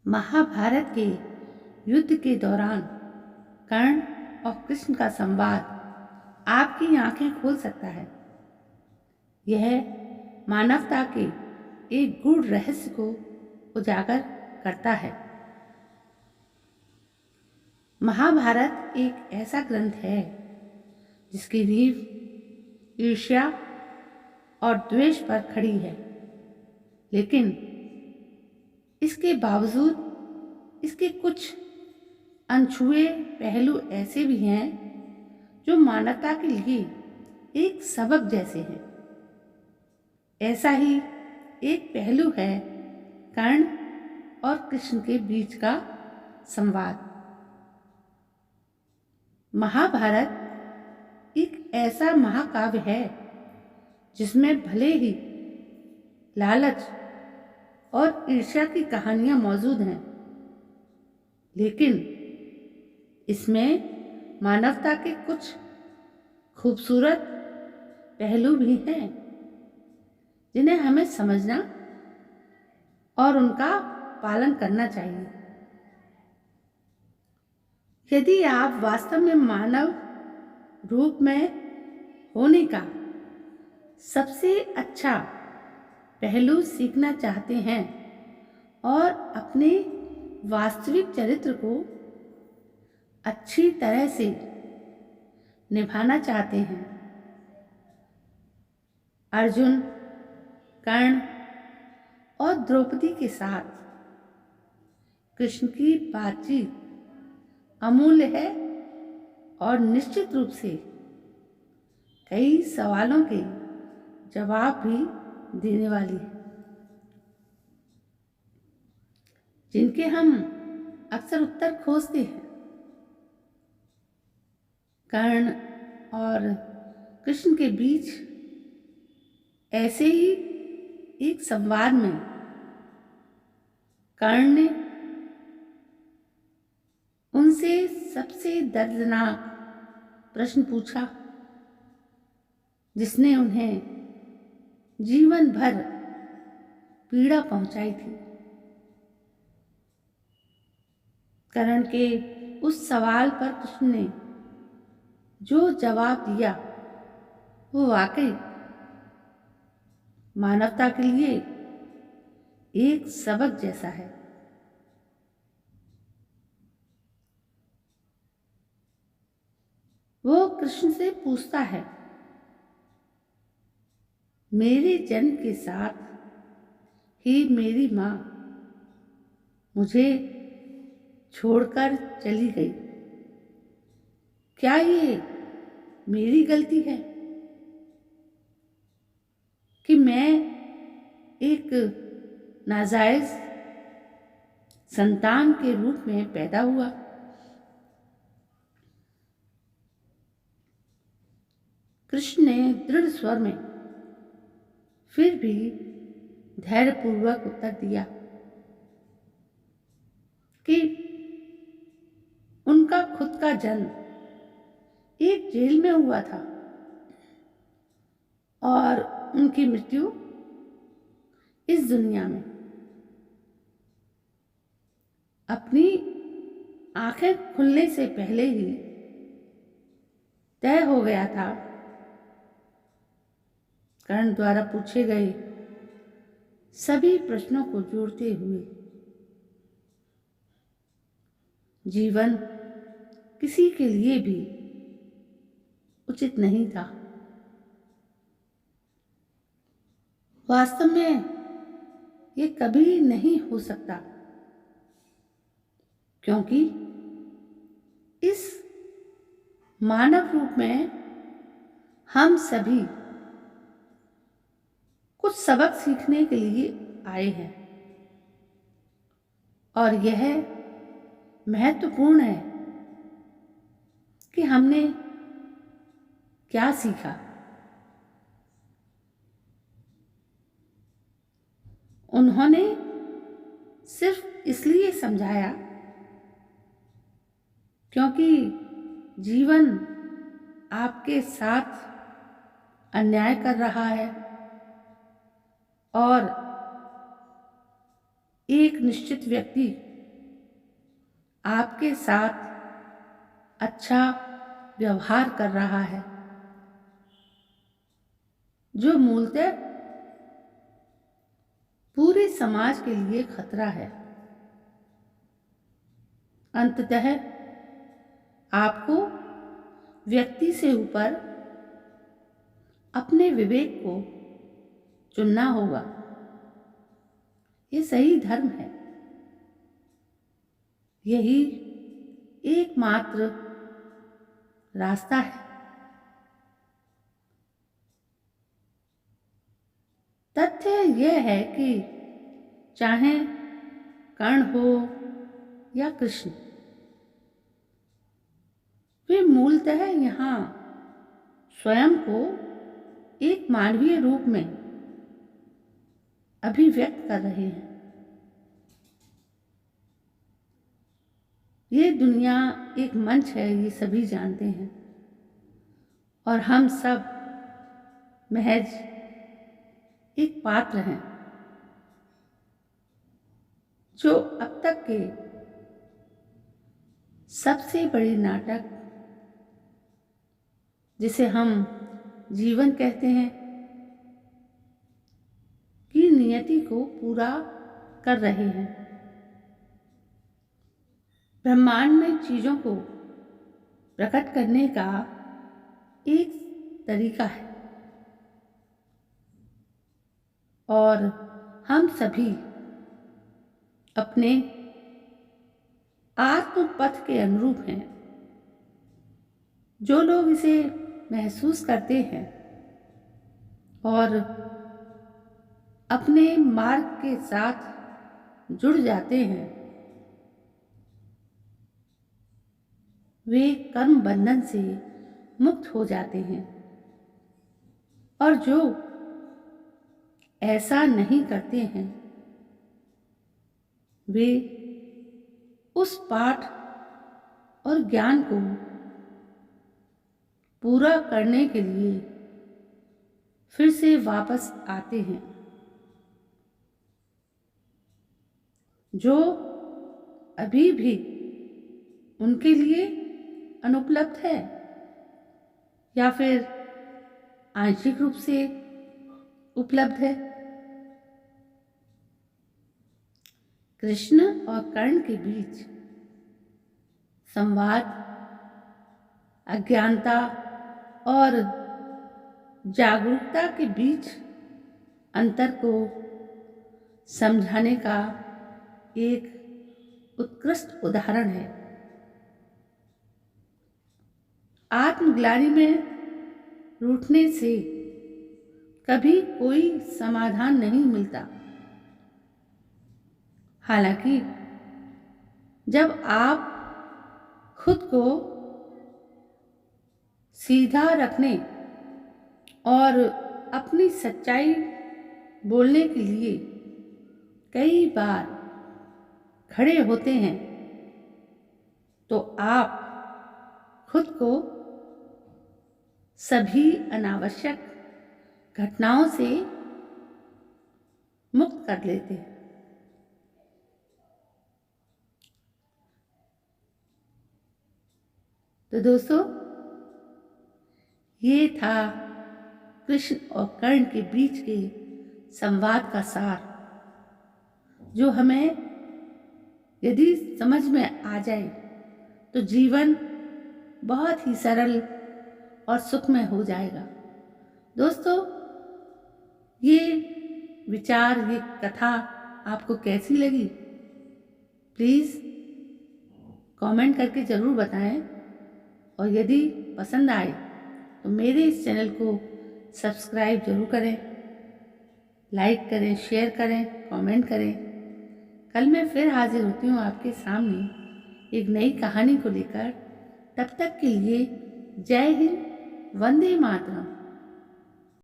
महाभारत के युद्ध के दौरान कर्ण और कृष्ण का संवाद आपकी आंखें खोल सकता है। यह मानवता के एक गूढ़ रहस्य को उजागर करता है। महाभारत एक ऐसा ग्रंथ है जिसकी नींव ईर्ष्या और द्वेष पर खड़ी है, लेकिन इसके बावजूद इसके कुछ अनछुए पहलू ऐसे भी हैं जो मानवता के लिए एक सबक जैसे हैं। ऐसा ही एक पहलू है कर्ण और कृष्ण के बीच का संवाद। महाभारत एक ऐसा महाकाव्य है जिसमें भले ही लालच और ईर्ष्या की कहानियां मौजूद हैं, लेकिन इसमें मानवता के कुछ खूबसूरत पहलू भी हैं जिन्हें हमें समझना और उनका पालन करना चाहिए। यदि आप वास्तव में मानव रूप में होने का सबसे अच्छा पहलू सीखना चाहते हैं और अपने वास्तविक चरित्र को अच्छी तरह से निभाना चाहते हैं, अर्जुन, कर्ण और द्रौपदी के साथ कृष्ण की बातचीत अमूल्य है और निश्चित रूप से कई सवालों के जवाब भी देने वाली है जिनके हम अक्सर उत्तर खोजते हैं। कर्ण और कृष्ण के बीच ऐसे ही एक संवाद में कर्ण ने उनसे सबसे दर्दनाक प्रश्न पूछा जिसने उन्हें जीवन भर पीड़ा पहुंचाई थी। कर्ण के उस सवाल पर कृष्ण ने जो जवाब दिया वो वाकई मानवता के लिए एक सबक जैसा है। वो कृष्ण से पूछता है, मेरे जन्म के साथ ही मेरी माँ मुझे छोड़कर चली गई। क्या ये मेरी गलती है कि मैं एक नाजायज संतान के रूप में पैदा हुआ? कृष्ण ने दृढ़ स्वर में फिर भी धैर्यपूर्वक उत्तर दिया कि उनका खुद का जन्म एक जेल में हुआ था और उनकी मृत्यु इस दुनिया में अपनी आंखें खुलने से पहले ही तय हो गया था। कर्ण द्वारा पूछे गए सभी प्रश्नों को जोड़ते हुए, जीवन किसी के लिए भी उचित नहीं था। वास्तव में ये कभी नहीं हो सकता, क्योंकि इस मानव रूप में हम सभी कुछ सबक सीखने के लिए आए हैं और यह महत्वपूर्ण है कि हमने क्या सीखा। उन्होंने सिर्फ इसलिए समझाया क्योंकि जीवन आपके साथ अन्याय कर रहा है और एक निश्चित व्यक्ति आपके साथ अच्छा व्यवहार कर रहा है, जो मूलतः पूरे समाज के लिए खतरा है। अंततः आपको व्यक्ति से ऊपर अपने विवेक को चुनना होगा। ये सही धर्म है। यही एकमात्र रास्ता है। तथ्य यह है कि चाहे कर्ण हो या कृष्ण, वे मूलतः यहाँ स्वयं को एक मानवीय रूप में अभिव्यक्त कर रहे हैं। ये दुनिया एक मंच है, ये सभी जानते हैं, और हम सब महज एक पात्र हैं जो अब तक के सबसे बड़े नाटक, जिसे हम जीवन कहते हैं, की नियति को पूरा कर रहे हैं। ब्रह्मांड में चीजों को प्रकट करने का एक तरीका है, और हम सभी अपने आत्म पथ के अनुरूप हैं। जो लोग इसे महसूस करते हैं और अपने मार्ग के साथ जुड़ जाते हैं, वे कर्म बंधन से मुक्त हो जाते हैं, और जो ऐसा नहीं करते हैं, वे उस पाठ और ज्ञान को पूरा करने के लिए फिर से वापस आते हैं। जो अभी भी उनके लिए अनुपलब्ध है या फिर आंशिक रूप से उपलब्ध है। कृष्ण और कर्ण के बीच संवाद अज्ञानता और जागरूकता के बीच अंतर को समझाने का एक उत्कृष्ट उदाहरण है। आत्मग्लानि में रूठने से कभी कोई समाधान नहीं मिलता। हालांकि जब आप खुद को सीधा रखने और अपनी सच्चाई बोलने के लिए कई बार खड़े होते हैं, तो आप खुद को सभी अनावश्यक घटनाओं से मुक्त कर लेते हैं। तो दोस्तों, ये था कृष्ण और कर्ण के बीच के संवाद का सार, जो हमें यदि समझ में आ जाए तो जीवन बहुत ही सरल और सुखमय हो जाएगा। दोस्तों, ये विचार, ये कथा आपको कैसी लगी? प्लीज़ कमेंट करके ज़रूर बताएं, और यदि पसंद आए तो मेरे इस चैनल को सब्सक्राइब जरूर करें, लाइक करें, शेयर करें, कमेंट करें। कल मैं फिर हाजिर होती हूँ आपके सामने एक नई कहानी को लेकर। तब तक के लिए जय हिंद, वंदे मातरम।